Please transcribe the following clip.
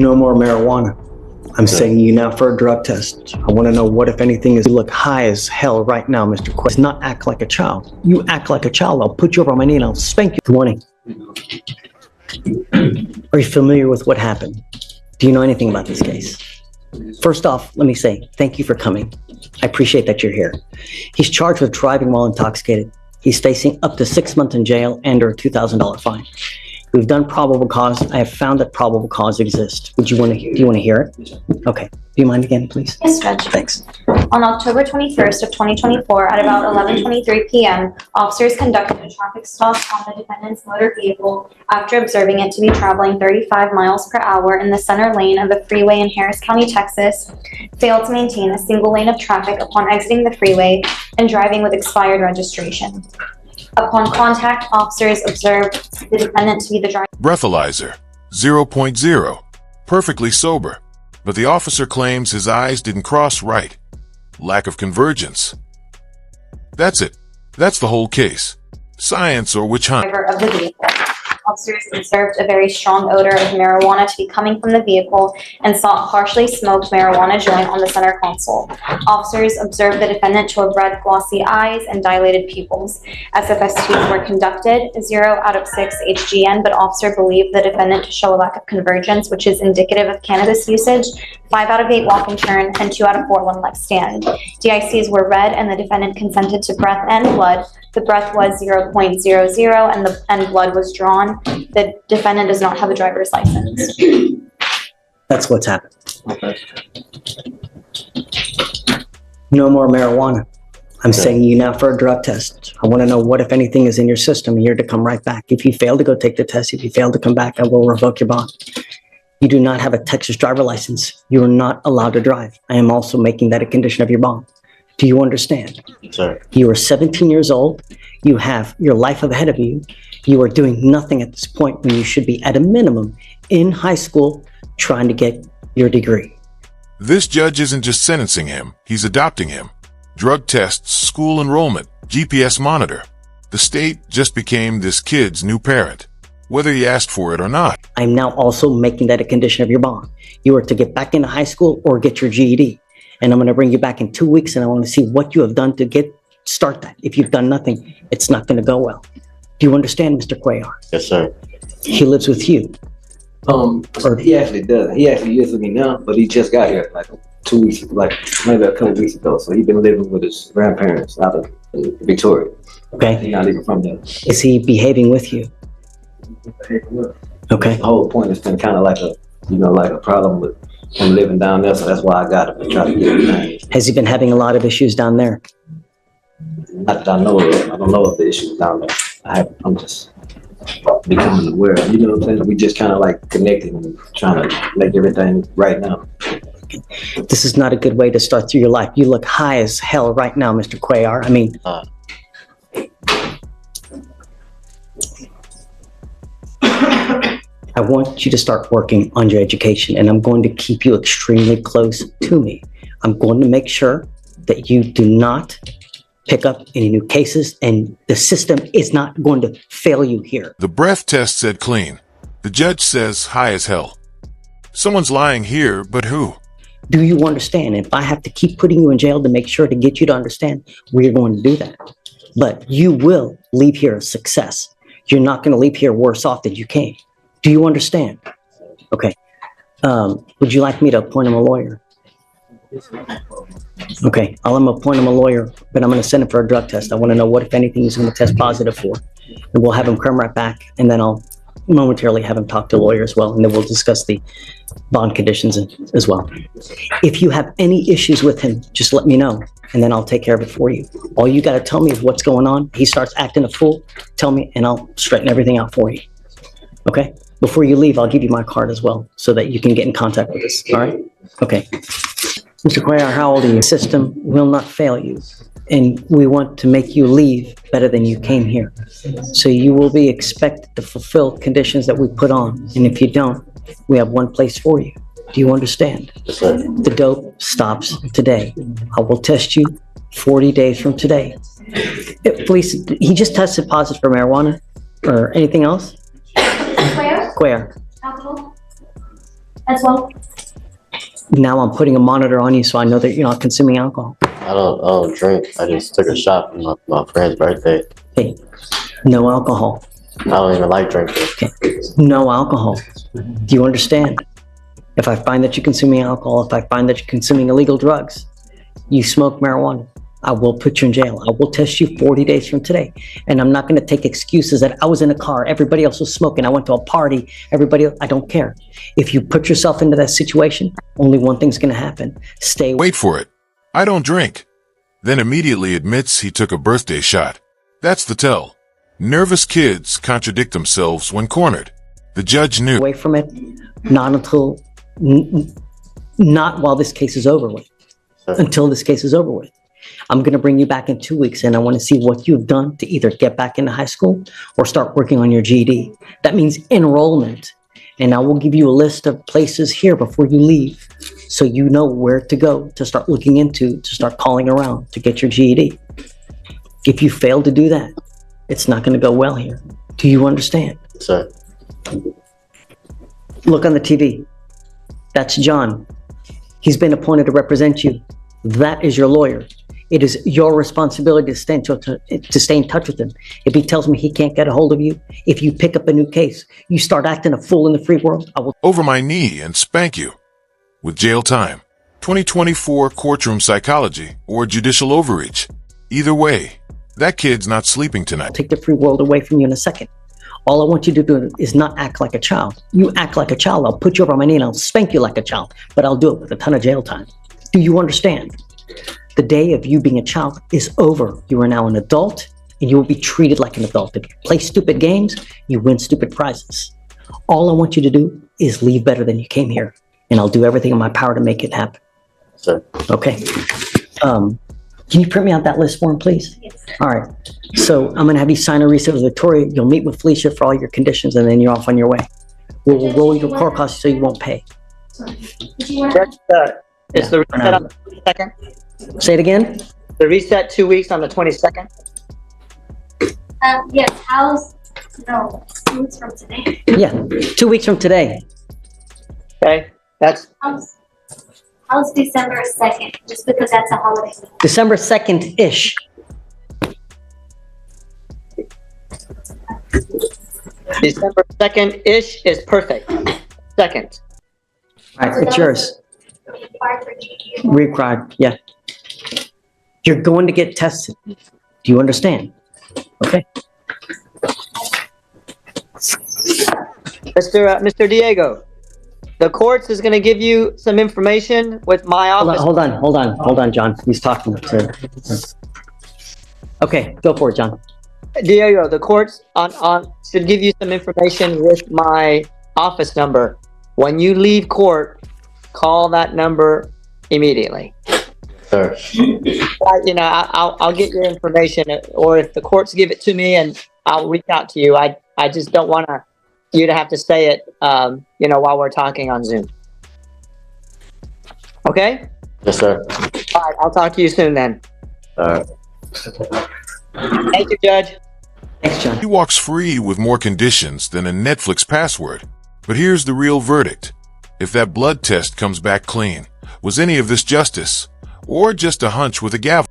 No more marijuana. I'm sending you now for a drug test. I want to know what, if anything, is. You look high as hell right now, Mr. Quest. Not act like a child. You act like a child, I'll put you over on my knee and I'll spank you. Good morning. Are you familiar with what happened? Do you know anything about this case? First off, let me say thank you for coming. I appreciate that you're here. He's charged with driving while intoxicated. He's facing up to 6 months in jail and or a $2,000 fine. We've done probable cause. I have found that probable cause exists. Do you want to hear it? Okay. Do you mind again, please? Yes, Judge. Thanks. On October 21st of 2024, at about 11:23 p.m., officers conducted a traffic stop on the defendant's motor vehicle after observing it to be traveling 35 miles per hour in the center lane of a freeway in Harris County, Texas, failed to maintain a single lane of traffic upon exiting the freeway, and driving with expired registration. Upon contact, officers observed the defendant to be the driver. Breathalyzer, 0.0, perfectly sober, but the officer claims his eyes didn't cross right. Lack of convergence. That's it. That's the whole case. Science or witch hunt. Driver of the vehicle. Officers observed a very strong odor of marijuana to be coming from the vehicle and saw a partially smoked marijuana joint on the center console. Officers observed the defendant to have red glossy eyes and dilated pupils. SFSTs were conducted, 0 out of 6 HGN, but officer believed the defendant to show a lack of convergence, which is indicative of cannabis usage, 5 out of 8 walk and turn, and 2 out of 4 one-leg stand. DICs were read and the defendant consented to breath and blood. The breath was 0.00 and blood was drawn. The defendant does not have a driver's license. That's what's happened. Okay. No more marijuana. I'm sending you now for a drug test. I want to know what, if anything, is in your system. You're to come right back. If you fail to go take the test, if you fail to come back, I will revoke your bond. You do not have a Texas driver license. You are not allowed to drive. I am also making that a condition of your bond. Do you understand? Sir. You are 17 years old. You have your life ahead of you. You are doing nothing at this point when you should be, at a minimum, in high school trying to get your degree. This judge isn't just sentencing him, he's adopting him. Drug tests, school enrollment, GPS monitor. The state just became this kid's new parent, whether he asked for it or not. I'm now also making that a condition of your bond. You are to get back into high school or get your GED. And I'm going to bring you back in 2 weeks, and I want to see what you have done to start that. If you've done nothing, it's not going to go well. Do you understand, Mr. Cuellar? Yes, sir. He lives with you. He actually does. He actually lives with me now, but he just got here like 2 weeks, like maybe a couple weeks ago. So he's been living with his grandparents out of Victoria. Okay. He's not even from there. Is he behaving with you? Okay. The whole point has been kind of like a problem with him living down there. So that's why I got him to try to get him. Has he been having a lot of issues down there? Not that I know of. I don't know of the issues down there. I'm just becoming aware. You know what I'm saying? We just kind of like connected and trying to make everything right now. This is not a good way to start through your life. You look high as hell right now, Mr. Cuellar. I mean, I want you to start working on your education, and I'm going to keep you extremely close to me. I'm going to make sure that you do not pick up any new cases, and the system is not going to fail you here. The breath test said clean. The judge says high as hell. Someone's lying here, but who? Do you understand? If I have to keep putting you in jail to make sure to get you to understand, we're going to do that. But you will leave here a success. You're not going to leave here worse off than you came. Do you understand? Okay. Would you like me to appoint him a lawyer? Okay, I'm going to appoint him a lawyer, but I'm going to send him for a drug test. I want to know what, if anything, he's going to test positive for. And we'll have him come right back, and then I'll momentarily have him talk to a lawyer as well, and then we'll discuss the bond conditions as well. If you have any issues with him, just let me know, and then I'll take care of it for you. All you got to tell me is what's going on. He starts acting a fool, tell me, and I'll straighten everything out for you. Okay? Before you leave, I'll give you my card as well, so that you can get in contact with us. All right? Okay. Mr. Cuellar, how old are you? The system will not fail you, and we want to make you leave better than you came here. So you will be expected to fulfill conditions that we put on, and if you don't, we have one place for you. Do you understand? Yes, sir. The dope stops today. I will test you 40 days from today. Police, he just tested positive for marijuana or anything else? Cuellar? Cuellar. Alcohol? as well? Now I'm putting a monitor on you so I know that you're not consuming alcohol. I don't drink. I just took a shot for my friend's birthday. Hey, no alcohol. I don't even like drinking. Okay. No alcohol. Do you understand? If I find that you're consuming alcohol, if I find that you're consuming illegal drugs, you smoke marijuana, I will put you in jail. I will test you 40 days from today. And I'm not going to take excuses that I was in a car, everybody else was smoking, I went to a party, I don't care. If you put yourself into that situation, only one thing's going to happen. Stay away. Wait for it. I don't drink. Then immediately admits he took a birthday shot. That's the tell. Nervous kids contradict themselves when cornered. The judge knew. Away from it, not while this case is over with. Until this case is over with. I'm going to bring you back in 2 weeks and I want to see what you've done to either get back into high school or start working on your GED. That means enrollment. And I will give you a list of places here before you leave so you know where to go to start looking into, to start calling around to get your GED. If you fail to do that, it's not going to go well here. Do you understand? Sir. Look on the TV. That's John. He's been appointed to represent you. That is your lawyer. It is your responsibility to stay in touch with him. If he tells me he can't get a hold of you, if you pick up a new case, you start acting a fool in the free world, I will Over my knee and spank you. With jail time, 2024 courtroom psychology, or judicial overreach. Either way, that kid's not sleeping tonight. take the free world away from you in a second. All I want you to do is not act like a child. You act like a child, I'll put you over my knee and I'll spank you like a child, but I'll do it with a ton of jail time. Do you understand? The day of you being a child is over. You are now an adult and you will be treated like an adult. If you play stupid games, you win stupid prizes. All I want you to do is leave better than you came here, and I'll do everything in my power to make it happen. Sir. Okay. Can you print me out that list form, please? Yes. All right. So I'm going to have you sign a receipt with Victoria. You'll meet with Felicia for all your conditions, and then you're off on your way. We'll roll your court costs so you won't pay. Judge, is the reset on the 22nd? Say it again? The reset 2 weeks on the 22nd? Yes, 2 weeks from today. Yeah, 2 weeks from today. Okay, that's, How's December 2nd, just because that's a holiday? December 2nd-ish. December 2nd-ish is perfect. Second. All right, it's yours. Required, yeah. You're going to get tested. Do you understand? Okay. Mr. Diego, the courts is going to give you some information with my office. Hold on, John. He's talking to. Okay, go for it, John. Diego, the courts should give you some information with my office number. When you leave court, call that number immediately. Sir. I'll get your information, or if the courts give it to me, and I'll reach out to you. I just don't want you to have to say it, while we're talking on Zoom. Okay? Yes, sir. All right, I'll talk to you soon then. All right. Thank you, Judge. Thanks, John. He walks free with more conditions than a Netflix password. But here's the real verdict. If that blood test comes back clean, was any of this justice? Or just a hunch with a gavel?